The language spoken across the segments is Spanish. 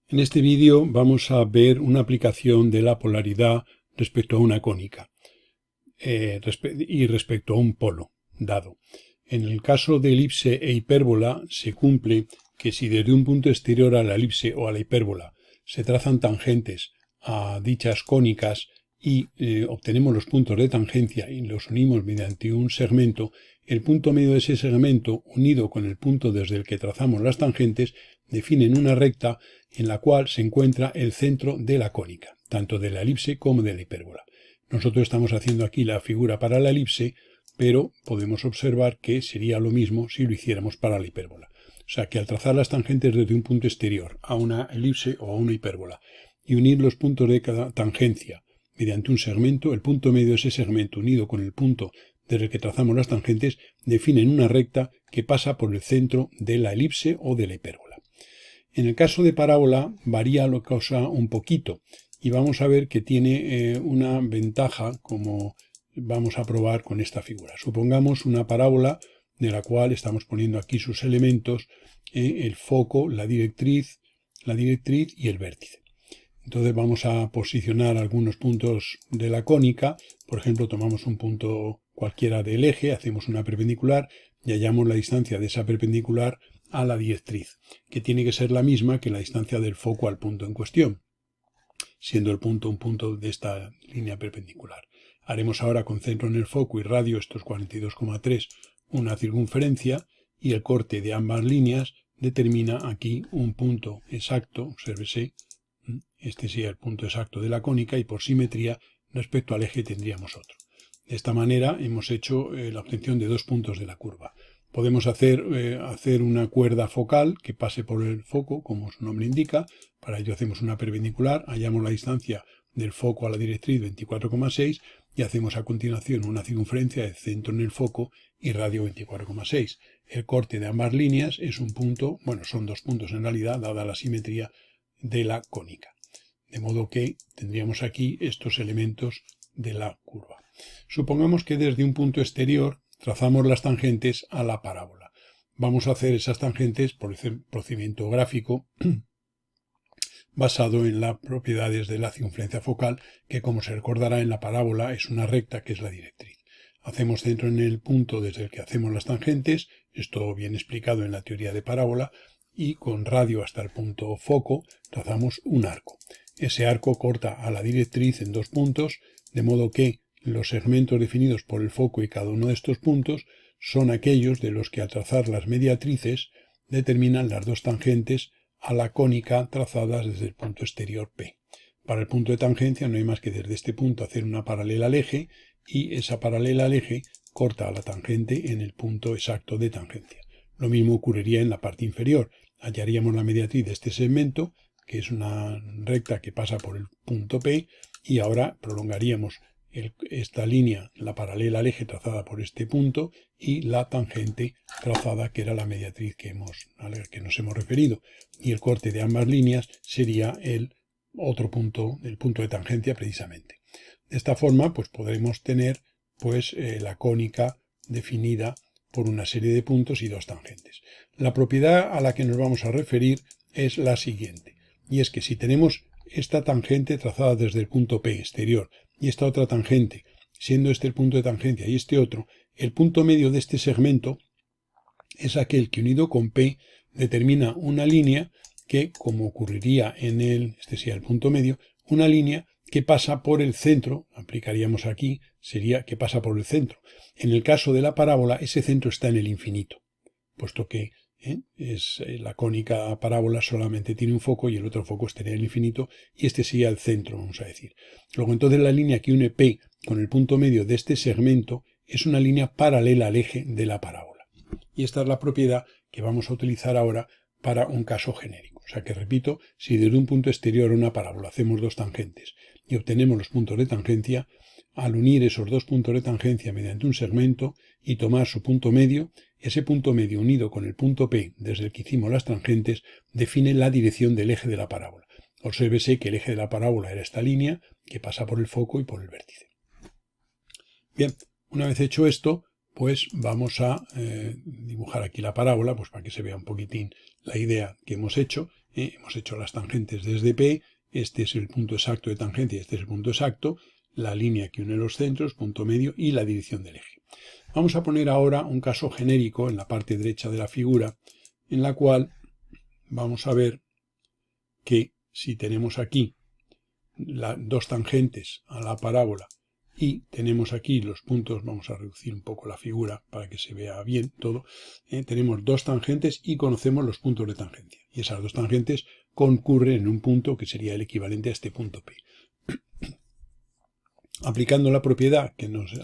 En este vídeo vamos a ver una aplicación de la polaridad respecto a una cónica y respecto a un polo dado. En el caso de elipse e hipérbola se cumple que si desde un punto exterior a la elipse o a la hipérbola se trazan tangentes a dichas cónicas y obtenemos los puntos de tangencia y los unimos mediante un segmento, el punto medio de ese segmento unido con el punto desde el que trazamos las tangentes definen una recta en la cual se encuentra el centro de la cónica, tanto de la elipse como de la hipérbola. Nosotros estamos haciendo aquí la figura para la elipse, pero podemos observar que sería lo mismo si lo hiciéramos para la hipérbola. O sea que al trazar las tangentes desde un punto exterior a una elipse o a una hipérbola y unir los puntos de cada tangencia mediante un segmento, el punto medio de ese segmento unido con el punto desde el que trazamos las tangentes definen una recta que pasa por el centro de la elipse o de la hipérbola. En el caso de parábola varía la cosa un poquito y vamos a ver que tiene una ventaja como vamos a probar con esta figura. Supongamos una parábola de la cual estamos poniendo aquí sus elementos, el foco, la directriz y el vértice. Entonces vamos a posicionar algunos puntos de la cónica. Por ejemplo, tomamos un punto cualquiera del eje, hacemos una perpendicular y hallamos la distancia de esa perpendicular a la directriz, que tiene que ser la misma que la distancia del foco al punto en cuestión, siendo el punto un punto de esta línea perpendicular. Haremos ahora con centro en el foco y radio, estos 42,3, una circunferencia, y el corte de ambas líneas determina aquí un punto exacto, obsérvese, este sería el punto exacto de la cónica y por simetría respecto al eje tendríamos otro. De esta manera hemos hecho la obtención de dos puntos de la curva. Podemos hacer una cuerda focal que pase por el foco, como su nombre indica. Para ello hacemos una perpendicular, hallamos la distancia del foco a la directriz 24,6 y hacemos a continuación una circunferencia de centro en el foco y radio 24,6. El corte de ambas líneas es un punto, bueno, son dos puntos en realidad, dada la simetría de la cónica. De modo que tendríamos aquí estos elementos de la curva. Supongamos que desde un punto exterior trazamos las tangentes a la parábola. Vamos a hacer esas tangentes por el procedimiento gráfico basado en las propiedades de la circunferencia focal, que como se recordará en la parábola es una recta que es la directriz. Hacemos centro en el punto desde el que hacemos las tangentes, esto bien explicado en la teoría de parábola, y con radio hasta el punto foco trazamos un arco. Ese arco corta a la directriz en dos puntos, de modo que los segmentos definidos por el foco y cada uno de estos puntos son aquellos de los que al trazar las mediatrices determinan las dos tangentes a la cónica trazadas desde el punto exterior P. Para el punto de tangencia no hay más que desde este punto hacer una paralela al eje y esa paralela al eje corta a la tangente en el punto exacto de tangencia. Lo mismo ocurriría en la parte inferior. Hallaríamos la mediatriz de este segmento, que es una recta que pasa por el punto P, y ahora prolongaríamos esta línea, la paralela al eje trazada por este punto, y la tangente trazada, que era la mediatriz a la que nos hemos referido. Y el corte de ambas líneas sería el otro punto, el punto de tangencia precisamente. De esta forma, pues podremos tener la cónica definida por una serie de puntos y dos tangentes. La propiedad a la que nos vamos a referir es la siguiente, y es que si tenemos esta tangente trazada desde el punto P exterior y esta otra tangente, siendo este el punto de tangencia y este otro, el punto medio de este segmento es aquel que unido con P determina una línea que, como ocurriría este sería el punto medio, una línea que pasa por el centro, aplicaríamos aquí, sería que pasa por el centro. En el caso de la parábola, ese centro está en el infinito, puesto que la cónica parábola solamente tiene un foco y el otro foco estaría en el infinito, y este sería el centro, vamos a decir. Luego, entonces, la línea que une P con el punto medio de este segmento es una línea paralela al eje de la parábola. Y esta es la propiedad que vamos a utilizar ahora para un caso genérico. O sea que, repito, si desde un punto exterior a una parábola hacemos dos tangentes y obtenemos los puntos de tangencia, al unir esos dos puntos de tangencia mediante un segmento y tomar su punto medio, ese punto medio unido con el punto P desde el que hicimos las tangentes define la dirección del eje de la parábola. Obsérvese que el eje de la parábola era esta línea que pasa por el foco y por el vértice. Bien, una vez hecho esto, pues vamos a dibujar aquí la parábola, pues para que se vea un poquitín la idea que hemos hecho. Hemos hecho las tangentes desde P, este es el punto exacto de tangencia, este es el punto exacto, la línea que une los centros, punto medio y la dirección del eje. Vamos a poner ahora un caso genérico en la parte derecha de la figura, en la cual vamos a ver que si tenemos aquí dos tangentes a la parábola y tenemos aquí los puntos, vamos a reducir un poco la figura para que se vea bien todo, tenemos dos tangentes y conocemos los puntos de tangencia. Y esas dos tangentes concurren en un punto que sería el equivalente a este punto P. Aplicando la propiedad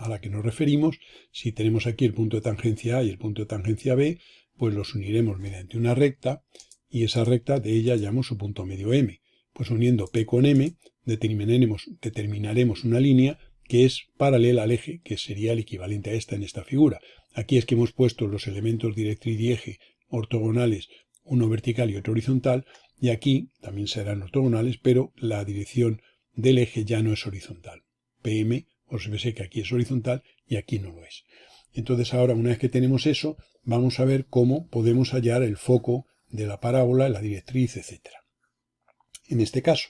a la que nos referimos, si tenemos aquí el punto de tangencia A y el punto de tangencia B, pues los uniremos mediante una recta y esa recta de ella llamamos su punto medio M. Pues uniendo P con M determinaremos una línea que es paralela al eje, que sería el equivalente a esta en esta figura. Aquí es que hemos puesto los elementos directriz y eje ortogonales, uno vertical y otro horizontal, y aquí también serán ortogonales, pero la dirección del eje ya no es horizontal. PM, observe que aquí es horizontal y aquí no lo es. Entonces ahora, una vez que tenemos eso, vamos a ver cómo podemos hallar el foco de la parábola, la directriz, etc. En este caso,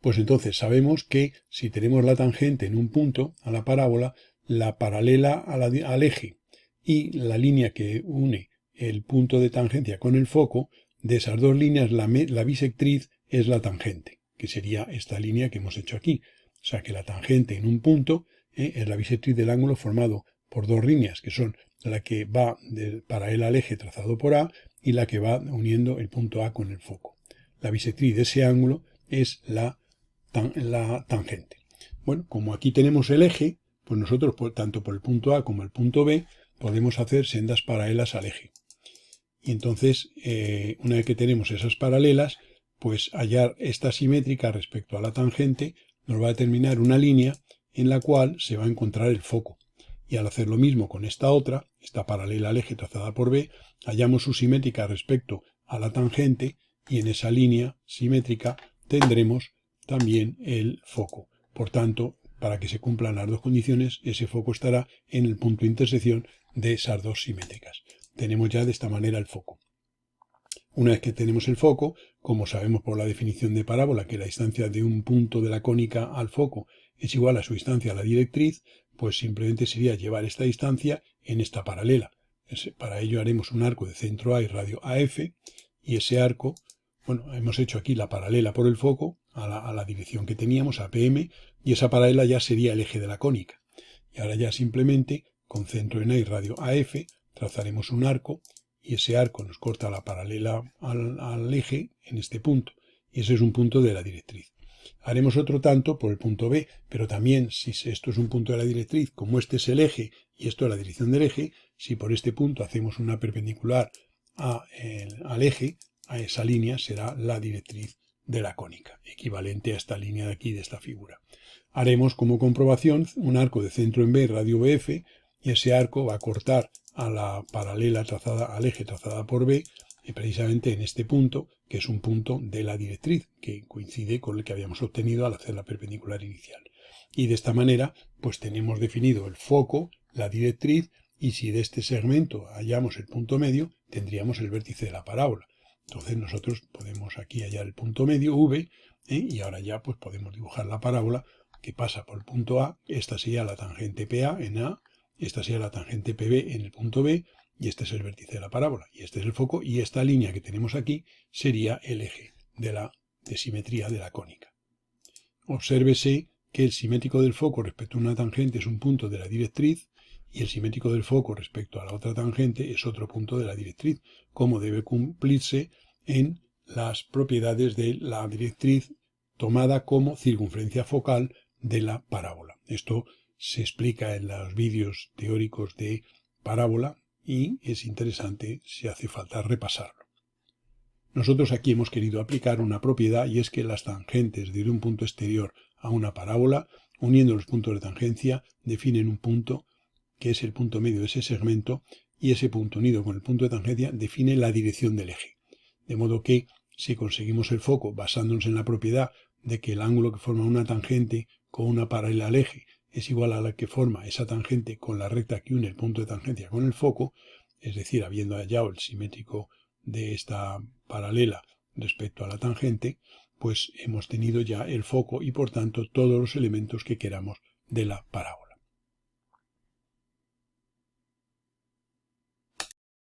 pues entonces sabemos que si tenemos la tangente en un punto a la parábola, la paralela al eje y la línea que une el punto de tangencia con el foco, de esas dos líneas la bisectriz es la tangente, que sería esta línea que hemos hecho aquí. O sea que la tangente en un punto es la bisectriz del ángulo formado por dos líneas, que son la que va paralela al eje trazado por A y la que va uniendo el punto A con el foco. La bisectriz de ese ángulo es la tangente. Bueno, como aquí tenemos el eje, pues nosotros, tanto por el punto A como el punto B, podemos hacer sendas paralelas al eje. Y entonces, una vez que tenemos esas paralelas, pues hallar esta simétrica respecto a la tangente nos va a determinar una línea en la cual se va a encontrar el foco. Y al hacer lo mismo con esta otra, esta paralela al eje trazada por B, hallamos su simétrica respecto a la tangente y en esa línea simétrica tendremos también el foco. Por tanto, para que se cumplan las dos condiciones, ese foco estará en el punto de intersección de esas dos simétricas. Tenemos ya de esta manera el foco. Una vez que tenemos el foco, como sabemos por la definición de parábola que la distancia de un punto de la cónica al foco es igual a su distancia a la directriz, pues simplemente sería llevar esta distancia en esta paralela. Para ello haremos un arco de centro A y radio AF, y ese arco, bueno, hemos hecho aquí la paralela por el foco a la dirección que teníamos, a PM, y esa paralela ya sería el eje de la cónica. Y ahora ya simplemente con centro en A y radio AF trazaremos un arco y ese arco nos corta la paralela al eje en este punto, y ese es un punto de la directriz. Haremos otro tanto por el punto B, pero también si esto es un punto de la directriz, como este es el eje y esto es la dirección del eje, si por este punto hacemos una perpendicular al eje, a esa línea será la directriz de la cónica, equivalente a esta línea de aquí, de esta figura. Haremos como comprobación un arco de centro en B, radio BF, y ese arco va a cortar a la paralela trazada al eje trazada por B, y precisamente en este punto, que es un punto de la directriz, que coincide con el que habíamos obtenido al hacer la perpendicular inicial. Y de esta manera, pues tenemos definido el foco, la directriz, y si de este segmento hallamos el punto medio, tendríamos el vértice de la parábola. Entonces nosotros podemos aquí hallar el punto medio, V, y ahora ya pues podemos dibujar la parábola que pasa por el punto A. Esta sería la tangente PA en A, esta sería la tangente PB en el punto B, y este es el vértice de la parábola, y este es el foco, y esta línea que tenemos aquí sería el eje de simetría de la cónica. Obsérvese que el simétrico del foco respecto a una tangente es un punto de la directriz, y el simétrico del foco respecto a la otra tangente es otro punto de la directriz, como debe cumplirse en las propiedades de la directriz tomada como circunferencia focal de la parábola. Esto se explica en los vídeos teóricos de parábola y es interesante si hace falta repasarlo. Nosotros aquí hemos querido aplicar una propiedad y es que las tangentes de un punto exterior a una parábola, uniendo los puntos de tangencia, definen un punto que es el punto medio de ese segmento, y ese punto unido con el punto de tangencia define la dirección del eje. De modo que si conseguimos el foco basándonos en la propiedad de que el ángulo que forma una tangente con una paralela al eje es igual a la que forma esa tangente con la recta que une el punto de tangencia con el foco, es decir, habiendo hallado el simétrico de esta paralela respecto a la tangente, pues hemos tenido ya el foco y por tanto todos los elementos que queramos de la parábola.